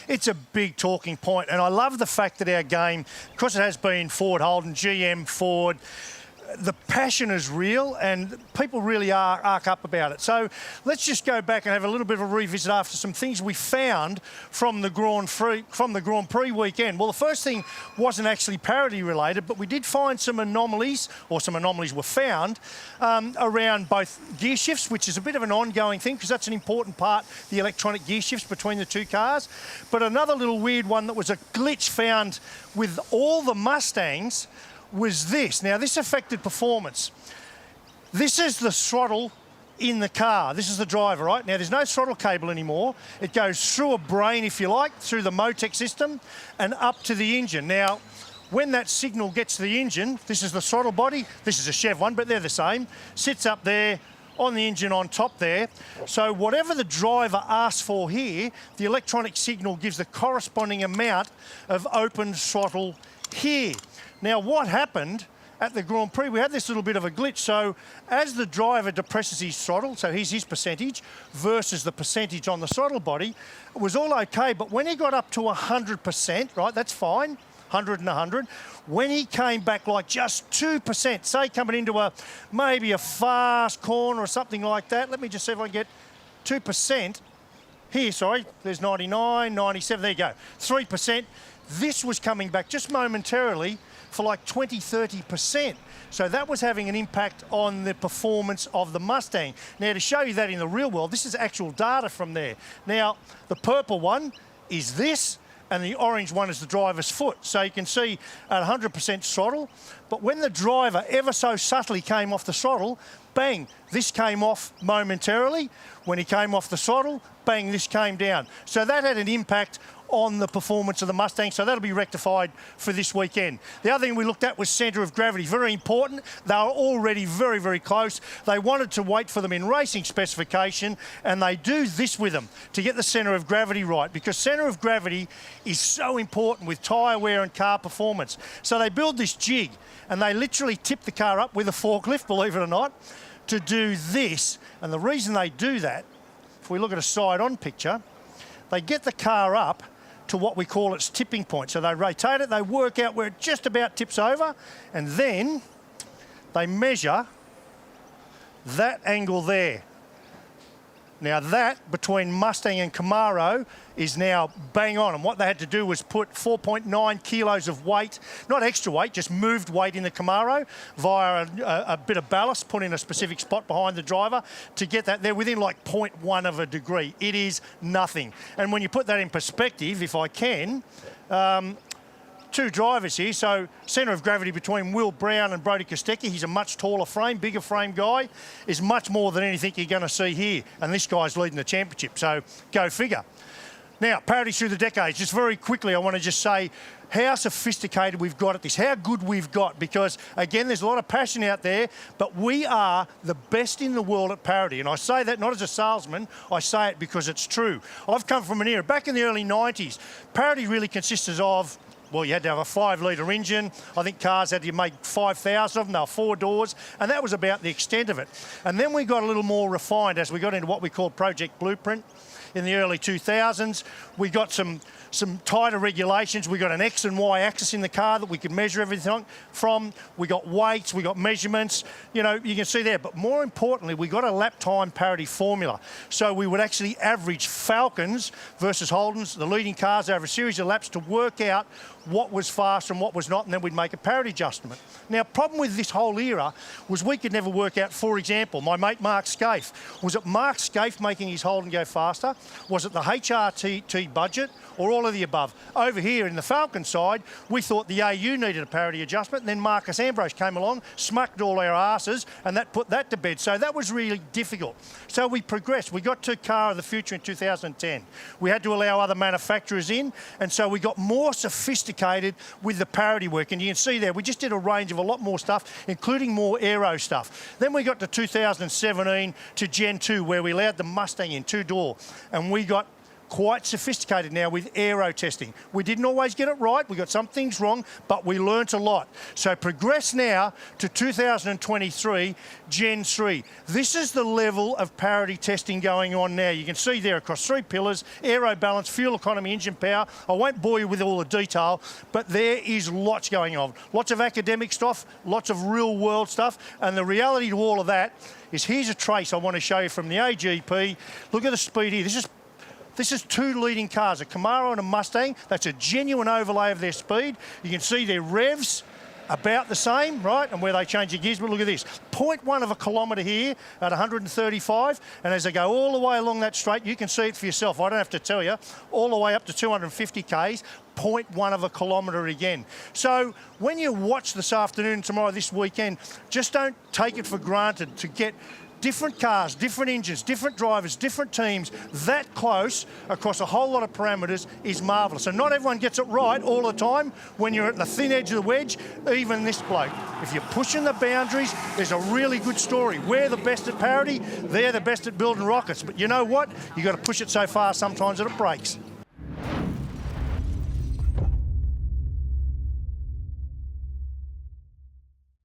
it's a big talking point. And I love the fact that our game, because it has been Ford, Holden, GM, Ford, the passion is real and people really are arc up about it. So let's just go back and have a little bit of a revisit after some things we found from the Grand Prix weekend. Well, the first thing wasn't actually parity related, but we did find some anomalies, or some anomalies were found around both gear shifts, which is a bit of an ongoing thing because that's an important part, the electronic gear shifts between the two cars. But another little weird one that was a glitch found with all the Mustangs was this. Now, this affected performance. This is the throttle in the car. This is the driver, right? Now, there's no throttle cable anymore. It goes through a brain, if you like, through the Motec system and up to the engine. Now, when that signal gets to the engine, this is the throttle body. This is a Chev one, but they're the same. Sits up there on the engine on top there. So whatever the driver asks for here, the electronic signal gives the corresponding amount of open throttle here. Now, what happened at the Grand Prix, we had this little bit of a glitch. So as the driver depresses his throttle, so here's his percentage versus the percentage on the throttle body, it was all okay. But when he got up to 100%, right, that's fine, 100 and 100. When he came back like just 2%, say coming into maybe a fast corner or something like that, let me just see if I can get 2%. Here, sorry, there's 99, 97, there you go, 3%. This was coming back just momentarily for like 20, 30%. So that was having an impact on the performance of the Mustang. Now, to show you that in the real world, this is actual data from there. Now, the purple one is this, and the orange one is the driver's foot. So you can see at 100% throttle, but when the driver ever so subtly came off the throttle, bang, this came off momentarily. When he came off the throttle, bang, this came down. So that had an impact on the performance of the Mustang, so that'll be rectified for this weekend. The other thing we looked at was centre of gravity, very important. They were already very, very close. They wanted to wait for them in racing specification, and they do this with them to get the centre of gravity right, because centre of gravity is so important with tyre wear and car performance. So they build this jig, and they literally tip the car up with a forklift, believe it or not, to do this. And the reason they do that, if we look at a side-on picture, they get the car up to what we call its tipping point. So they rotate it, they work out where it just about tips over, and then they measure that angle there. Now that, between Mustang and Camaro, is now bang on. And what they had to do was put 4.9 kilos of weight, not extra weight, just moved weight in the Camaro via a bit of ballast put in a specific spot behind the driver to get that there within like 0.1 of a degree. It is nothing. And when you put that in perspective, if I can, two drivers here, so centre of gravity between Will Brown and Brodie Kostecki. He's a much taller frame, bigger frame guy, is much more than anything you're going to see here. And this guy's leading the championship, so go figure. Now, parity through the decades. Just very quickly, I want to just say how sophisticated we've got at this, how good we've got, because, again, there's a lot of passion out there, but we are the best in the world at parity. And I say that not as a salesman, I say it because it's true. I've come from an era, back in the early 90s, parity really consisted of, well, you had to have a 5-litre engine. I think cars had to make 5,000 of them. They were 4 doors, and that was about the extent of it. And then we got a little more refined as we got into what we called Project Blueprint. In the early 2000s, we got some tighter regulations. We got an X and Y axis in the car that we could measure everything from. We got weights, we got measurements, you know, you can see there. But more importantly, we got a lap time parity formula. So we would actually average Falcons versus Holdens, the leading cars, over a series of laps to work out what was fast and what was not, and then we'd make a parity adjustment. Now, problem with this whole era was we could never work out, for example, my mate Mark Scaife. Was it Mark Scaife making his Holden go faster? Was it the HRT budget, or all of the above? Over here in the Falcon side, we thought the AU needed a parity adjustment, and then Marcus Ambrose came along, smacked all our asses, and that put that to bed. So that was really difficult. So we progressed. We got to Car of the Future in 2010. We had to allow other manufacturers in, and so we got more sophisticated with the parity work. And you can see there, we just did a range of a lot more stuff, including more aero stuff. Then we got to 2017 to Gen 2, where we allowed the Mustang in 2-door, and we got quite sophisticated now with aero testing. We didn't always get it right. We got some things wrong, but we learnt a lot. So progress now to 2023 Gen 3. This is the level of parity testing going on now. You can see there across 3 pillars, aero balance, fuel economy, engine power. I won't bore you with all the detail, but there is lots going on. Lots of academic stuff, lots of real world stuff, and the reality to all of that is here's a trace I want to show you from the AGP. Look at the speed here. This is 2 leading cars, a Camaro and a Mustang. That's a genuine overlay of their speed. You can see their revs about the same, right? And where they change the gears, but look at this. 0.1 of a kilometre here at 135, and as they go all the way along that straight, you can see it for yourself. I don't have to tell you, all the way up to 250 Ks, 0.1 of a kilometre again. So when you watch this afternoon, tomorrow, this weekend, just don't take it for granted to get different cars, different engines, different drivers, different teams, that close across a whole lot of parameters is marvellous. And not everyone gets it right all the time when you're at the thin edge of the wedge, even this bloke. If you're pushing the boundaries, there's a really good story. We're the best at parity, they're the best at building rockets. But you know what? You've got to push it so far sometimes that it breaks.